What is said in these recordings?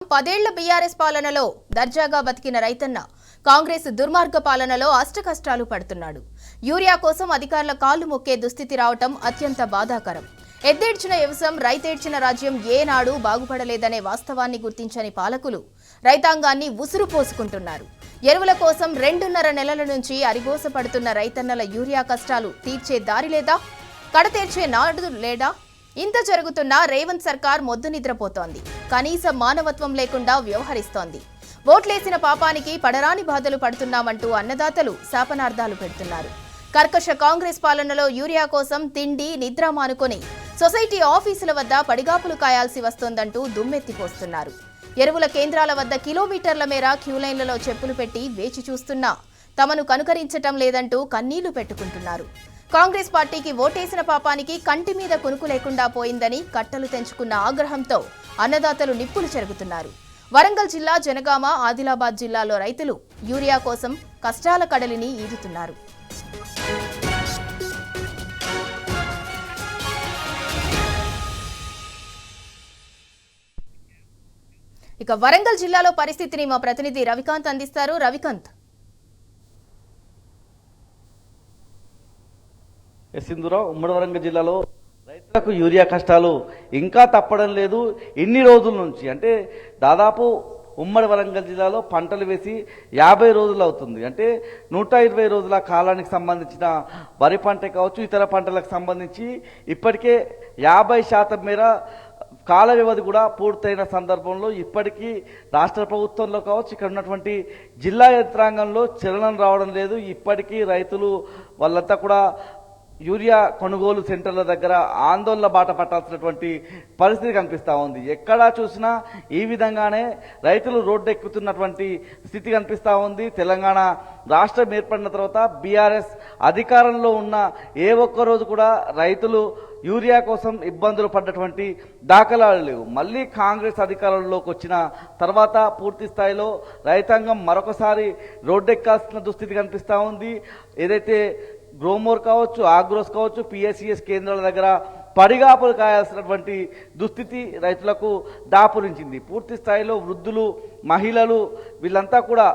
10 ఏళ్ల బీఆర్ఎస్ పాలనలో దర్జాగా బతికిన రైతన్న కాంగ్రెస్ దుర్మార్గ పాలనలో అష్టకష్టాలు పడుతున్నాడు. యూరియా కోసం అధికారుల కాళ్లు మొక్కే దుస్థితి రావటం అత్యంత బాధాకరం. ఎద్దేడ్చిన వ్యవసాయం రైతేడ్చిన రాజ్యం ఏనాడు బాగుపడలేదనే వాస్తవాన్ని గుర్తించని పాలకులు రైతాంగాన్ని ఉసురు పోసుకుంటున్నారు. ఎరువుల కోసం 2.5 నెలల నుంచి అరిగోస పడుతున్న రైతన్నల యూరియా కష్టాలు తీర్చే దారి లేదా? కడతేర్చే నాడు లేడా? ఇంత జరుగుతున్నా రేవంత్ సర్కార్ మొద్దు నిద్రపోతోంది. కనీస మానవత్వం లేకుండా వ్యవహరిస్తోంది. ఓట్లేసిన పాపానికి పడరాని బాధలు పడుతున్నామంటూ అన్నదాతలు శాపనార్థాలు పెడుతున్నారు. కర్కశ కాంగ్రెస్ పాలనలో యూరియా కోసం తిండి నిద్ర మానుకొని సొసైటీ ఆఫీసుల వద్ద పడిగాపులు కాయాల్సి వస్తోందంటూ దుమ్మెత్తిపోస్తున్నారు. ఎరువుల కేంద్రాల వద్ద కిలోమీటర్ల మేర క్యూలైన్లలో చెప్పులు పెట్టి వేచి చూస్తున్నా తమను కనుకరించటం లేదంటూ కన్నీళ్లు పెట్టుకుంటున్నారు. కాంగ్రెస్ పార్టీకి ఓటేసిన పాపానికి కంటి మీద కునుకు లేకుండా పోయిందని కట్టలు తెంచుకున్న ఆగ్రహంతో అన్నదాతలు నిప్పులు చెరుగుతున్నారు. వరంగల్ జిల్లా జనగామ, ఆదిలాబాద్ జిల్లాలో రైతులు యూరియా కోసం కష్టాల కడలిని ఈదుతున్నారు. ఇక వరంగల్ జిల్లాలో పరిస్థితిని మా ప్రతినిధి రవికాంత్ అందిస్తారు. రవికాంత్. సింధురావు, ఉమ్మడి వరంగల్ జిల్లాలో రైతులకు యూరియా కష్టాలు ఇంకా తప్పడం లేదు. ఇన్ని రోజుల నుంచి అంటే దాదాపు ఉమ్మడి వరంగల్ జిల్లాలో పంటలు వేసి 50 రోజులు అవుతుంది. అంటే 120 రోజుల కాలానికి సంబంధించిన వరి పంట కావచ్చు, ఇతర పంటలకు సంబంధించి ఇప్పటికే 50% మేర కాల వ్యవధి కూడా పూర్తయిన సందర్భంలో ఇప్పటికీ రాష్ట్ర ప్రభుత్వంలో కావచ్చు, ఇక్కడ ఉన్నటువంటి జిల్లా యంత్రాంగంలో చలనం రావడం లేదు. ఇప్పటికీ రైతులు వాళ్ళంతా కూడా యూరియా కొనుగోలు సెంటర్ల దగ్గర ఆందోళన బాట పట్టాల్సినటువంటి పరిస్థితి కనిపిస్తూ ఉంది. ఎక్కడా చూసినా ఈ విధంగానే రైతులు రోడ్డు ఎక్కుతున్నటువంటి స్థితి కనిపిస్తూ ఉంది. తెలంగాణ రాష్ట్రం ఏర్పడిన తర్వాత బీఆర్ఎస్ అధికారంలో ఉన్న ఏ ఒక్క రోజు కూడా రైతులు యూరియా కోసం ఇబ్బందులు పడ్డటువంటి దాఖలాలు లేవు. మళ్ళీ కాంగ్రెస్ అధికారంలోకి వచ్చిన తర్వాత పూర్తి స్థాయిలో రైతాంగం మరొకసారి రోడ్డెక్కాల్సిన దుస్థితి కనిపిస్తూ ఉంది. ఏదైతే గ్రోమోర్ కావచ్చు, ఆగ్రోస్ కావచ్చు, పిఎస్సిఎస్ కేంద్రాల దగ్గర పడిగాపులు కాయాల్సినటువంటి దుస్థితి రైతులకు దాపురించింది. పూర్తి స్థాయిలో వృద్ధులు, మహిళలు వీళ్ళంతా కూడా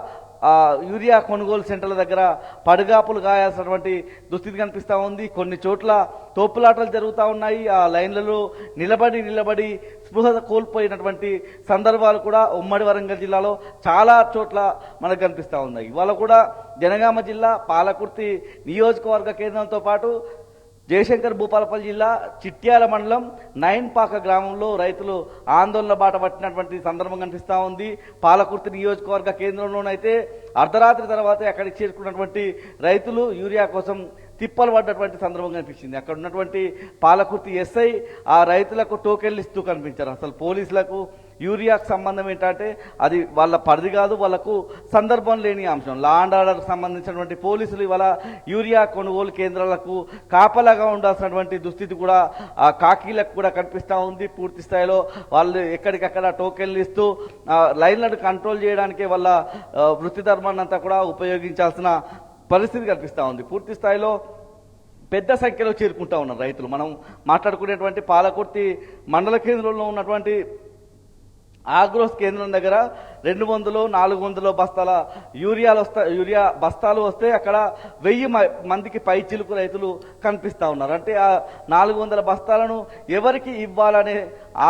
యూరియా కొనుగోలు సెంటర్ల దగ్గర పడిగాపులు కాయాల్సినటువంటి దుస్థితి కనిపిస్తూ ఉంది. కొన్ని చోట్ల తోపులాటలు జరుగుతూ ఉన్నాయి. ఆ లైన్లలో నిలబడి స్పృహ కోల్పోయినటువంటి సందర్భాలు కూడా ఉమ్మడి వరంగల్ జిల్లాలో చాలా చోట్ల మనకు కనిపిస్తూ ఉన్నాయి. ఇవాళ కూడా జనగామ జిల్లా పాలకుర్తి నియోజకవర్గ కేంద్రంతో పాటు జయశంకర్ భూపాలపల్లి జిల్లా చిట్యాల మండలం నైన్పాక గ్రామంలో రైతులు ఆందోళన బాట పట్టినటువంటి సందర్భం కనిపిస్తూ ఉంది. పాలకుర్తి నియోజకవర్గ కేంద్రంలోనైతే అర్ధరాత్రి తర్వాత అక్కడికి చేరుకున్నటువంటి రైతులు యూరియా కోసం తిప్పలు పడ్డటువంటి సందర్భం కనిపించింది. అక్కడ ఉన్నటువంటి పాలకుర్తి ఎస్ఐ ఆ రైతులకు టోకెన్లు ఇస్తూ కనిపించారు. అసలు పోలీసులకు యూరియాకు సంబంధం ఏంటంటే అది వాళ్ళ పరిధి కాదు, వాళ్ళకు సందర్భం లేని అంశం. లా అండ్ ఆర్డర్కి సంబంధించినటువంటి పోలీసులు ఇవాళ యూరియా కొనుగోలు కేంద్రాలకు కాపలాగా ఉండాల్సినటువంటి దుస్థితి కూడా ఆ కాకీలకు కూడా కనిపిస్తూ ఉంది. పూర్తి స్థాయిలో వాళ్ళు ఎక్కడికక్కడ టోకెన్లు ఇస్తూ లైన్లను కంట్రోల్ చేయడానికే వాళ్ళ వృత్తి ధర్మాన్ని అంతా కూడా ఉపయోగించాల్సిన పరిస్థితి కనిపిస్తూ ఉంది. పూర్తి స్థాయిలో పెద్ద సంఖ్యలో చేరుకుంటూ ఉన్నారు రైతులు. మనం మాట్లాడుకునేటువంటి పాలకుర్తి మండల కేంద్రంలో ఉన్నటువంటి ఆగ్రోస్ కేంద్రం దగ్గర 200-400 బస్తాల యూరియా బస్తాలు వస్తే అక్కడ 1000 మందికి పై చిలుకు రైతులు కనిపిస్తూ ఉన్నారు. అంటే ఆ 400 బస్తాలను ఎవరికి ఇవ్వాలనే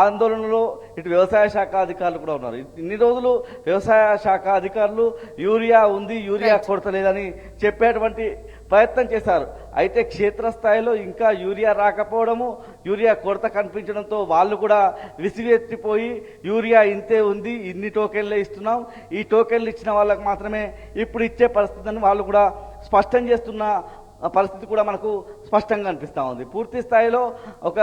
ఆందోళనలో ఇటు వ్యవసాయ శాఖ అధికారులు కూడా ఉన్నారు. ఇన్ని రోజులు వ్యవసాయ శాఖ అధికారులు యూరియా ఉంది, యూరియా కొరత లేదని చెప్పేటువంటి ప్రయత్నం చేశారు. అయితే క్షేత్రస్థాయిలో ఇంకా యూరియా రాకపోవడము, యూరియా కొరత కనిపించడంతో వాళ్ళు కూడా విసిగెత్తిపోయి యూరియా ఇంతే ఉంది, ఇన్ని టోకెన్లే ఇస్తున్నాం, ఈ టోకెన్లు ఇచ్చిన వాళ్ళకు మాత్రమే ఇప్పుడు ఇచ్చే పరిస్థితి అని వాళ్ళు కూడా స్పష్టం చేస్తున్న పరిస్థితి కూడా మనకు స్పష్టంగా అనిపిస్తూ ఉంది. పూర్తి స్థాయిలో ఒక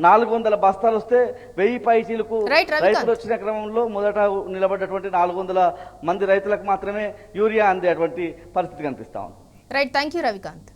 400 బస్తాలు వస్తే 1000 పై చీలకు రైతులు వచ్చిన క్రమంలో మొదట నిలబడ్డటువంటి 400 మంది రైతులకు మాత్రమే యూరియా అందేటువంటి పరిస్థితి కనిపిస్తూ ఉంది. Right, thank you Ravikanth.